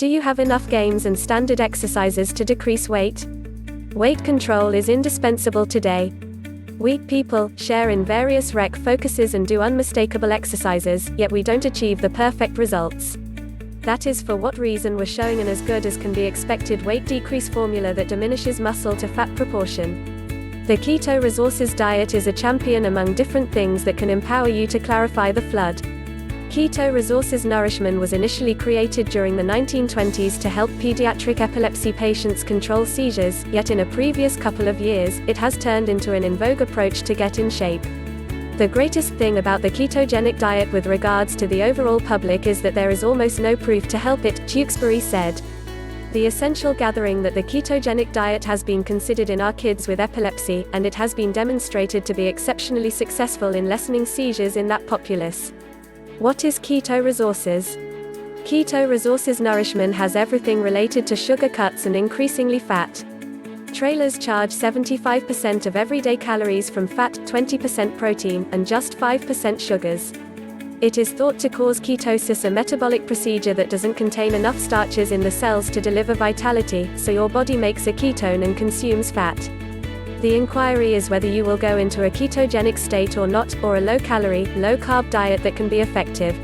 Do you have enough games and standard exercises to decrease weight? Weight control is indispensable today. Weak people share in various rec focuses and do unmistakable exercises, yet we don't achieve the perfect results. That is for what reason we're showing an as good as can be expected weight decrease formula that diminishes muscle to fat proportion. The Keto Resources diet is a champion among different things that can empower you to clarify the flood. Keto Resources nourishment was initially created during the 1920s to help pediatric epilepsy patients control seizures, yet in a previous couple of years, it has turned into an in vogue approach to get in shape. The greatest thing about the ketogenic diet with regards to the overall public is that there is almost no proof to help it, Tewksbury said. The essential gathering that the ketogenic diet has been considered in our kids with epilepsy, and it has been demonstrated to be exceptionally successful in lessening seizures in that populace. What is Keto Resources? Keto Resources nourishment has everything related to sugar cuts and increasingly fat. Trailers charge 75% of everyday calories from fat, 20% protein, and just 5% sugars. It is thought to cause ketosis, a metabolic procedure that doesn't contain enough starches in the cells to deliver vitality, so your body makes a ketone and consumes fat. The inquiry is whether you will go into a ketogenic state or not, or a low-calorie, low-carb diet that can be effective.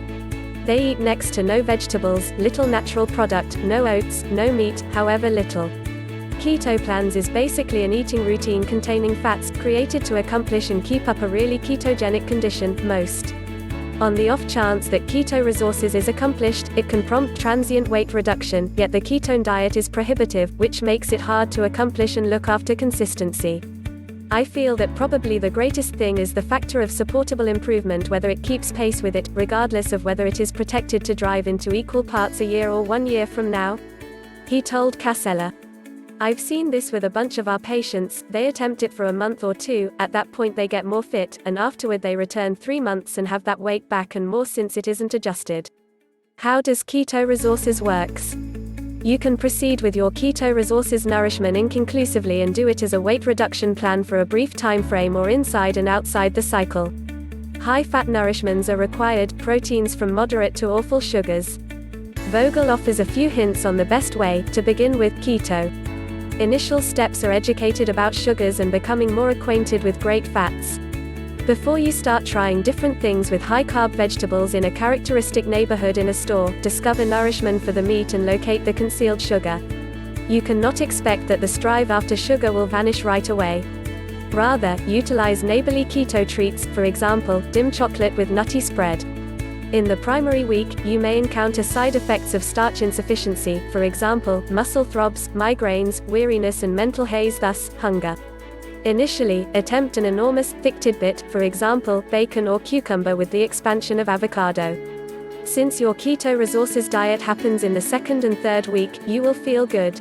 They eat next to no vegetables, little natural product, no oats, no meat, however little. Keto plans is basically an eating routine containing fats, created to accomplish and keep up a really ketogenic condition, most. On the off chance that Keto Resources is accomplished, it can prompt transient weight reduction, yet the ketone diet is prohibitive, which makes it hard to accomplish and look after consistency. I feel that probably the greatest thing is the factor of supportable improvement, whether it keeps pace with it, regardless of whether it is protected to drive into equal parts a year or 1 year from now. He told Casella. I've seen this with a bunch of our patients. They attempt it for a month or two, at that point they get more fit, and afterward they return 3 months and have that weight back and more since it isn't adjusted. How does Keto Resources works? You can proceed with your Keto Resources nourishment inconclusively and do it as a weight reduction plan for a brief time frame or inside and outside the cycle. High-fat nourishments are required, proteins from moderate to awful sugars. Vogel offers a few hints on the best way to begin with keto. Initial steps are educated about sugars and becoming more acquainted with great fats. Before you start trying different things with high-carb vegetables in a characteristic neighborhood in a store, discover nourishment for the meat and locate the concealed sugar. You cannot expect that the strive after sugar will vanish right away. Rather, utilize neighborly keto treats, for example, dim chocolate with nutty spread. In the primary week, you may encounter side effects of starch insufficiency, for example, muscle throbs, migraines, weariness and mental haze, thus, hunger. Initially, attempt an enormous, thick tidbit, for example, bacon or cucumber with the expansion of avocado. Since your Keto Resources diet happens in the 2nd and 3rd week, you will feel good.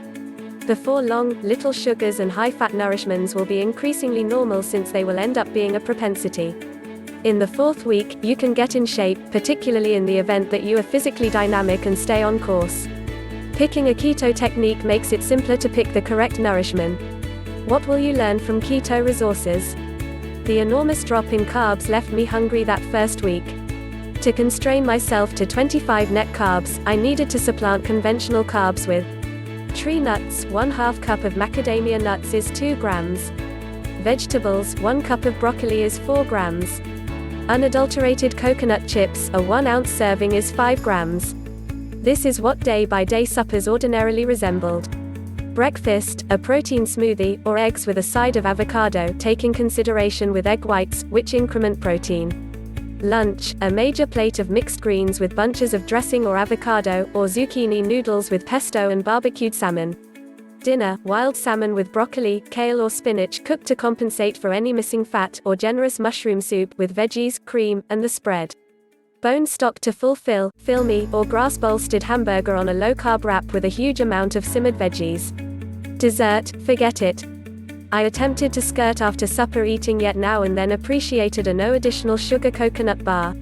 Before long, little sugars and high-fat nourishments will be increasingly normal since they will end up being a propensity. In the 4th week, you can get in shape, particularly in the event that you are physically dynamic and stay on course. Picking a keto technique makes it simpler to pick the correct nourishment. What will you learn from Keto Resources? The enormous drop in carbs left me hungry that first week. To constrain myself to 25 net carbs, I needed to supplant conventional carbs with tree nuts. 1/2 cup of macadamia nuts is 2 grams. Vegetables. 1 cup of broccoli is 4 grams. Unadulterated coconut chips, a 1-ounce serving is 5 grams. This is what day-by-day suppers ordinarily resembled. Breakfast, a protein smoothie, or eggs with a side of avocado, taking consideration with egg whites, which increment protein. Lunch, a major plate of mixed greens with bunches of dressing or avocado, or zucchini noodles with pesto and barbecued salmon. Dinner, wild salmon with broccoli, kale or spinach cooked to compensate for any missing fat, or generous mushroom soup with veggies, cream, and the spread. Bone stock to fulfill, filmy, or grass-bolstered hamburger on a low-carb wrap with a huge amount of simmered veggies. Dessert, forget it. I attempted to skirt after supper eating, yet now and then appreciated a no additional sugar coconut bar.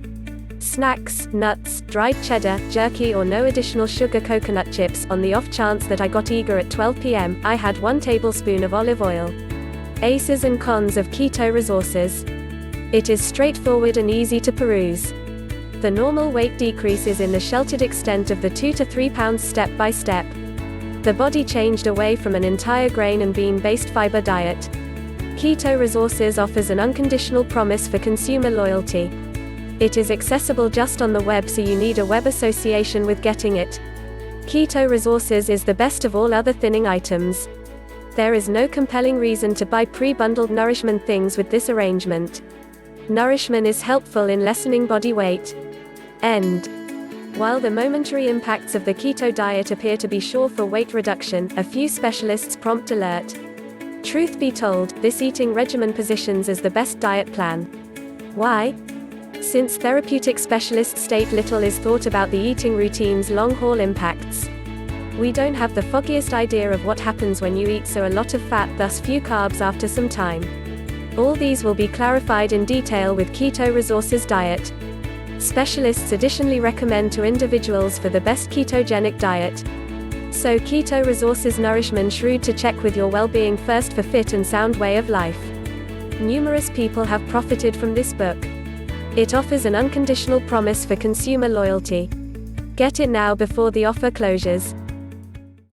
Snacks, nuts, dried cheddar, jerky or no additional sugar coconut chips. On the off chance that I got eager at 12 p.m., I had 1 tablespoon of olive oil. Aces and cons of Keto Resources. It is straightforward and easy to peruse. The normal weight decrease is in the sheltered extent of the 2 to 3 pounds step by step. The body changed away from an entire grain and bean-based fiber diet. Keto Resources offers an unconditional promise for consumer loyalty. It is accessible just on the web, so you need a web association with getting it. Keto Resources is the best of all other thinning items. There is no compelling reason to buy pre-bundled nourishment things with this arrangement. Nourishment is helpful in lessening body weight. End. While the momentary impacts of the keto diet appear to be sure for weight reduction, a few specialists prompt alert. Truth be told, this eating regimen positions as the best diet plan. Why? Since therapeutic specialists state little is thought about the eating routine's long-haul impacts. We don't have the foggiest idea of what happens when you eat so a lot of fat, thus few carbs after some time. All these will be clarified in detail with Keto Resources diet. Specialists additionally recommend to individuals for the best ketogenic diet. So Keto Resources nourishment shrewd to check with your well-being first for fit and sound way of life. Numerous people have profited from this book. It offers an unconditional promise for consumer loyalty. Get it now before the offer closes.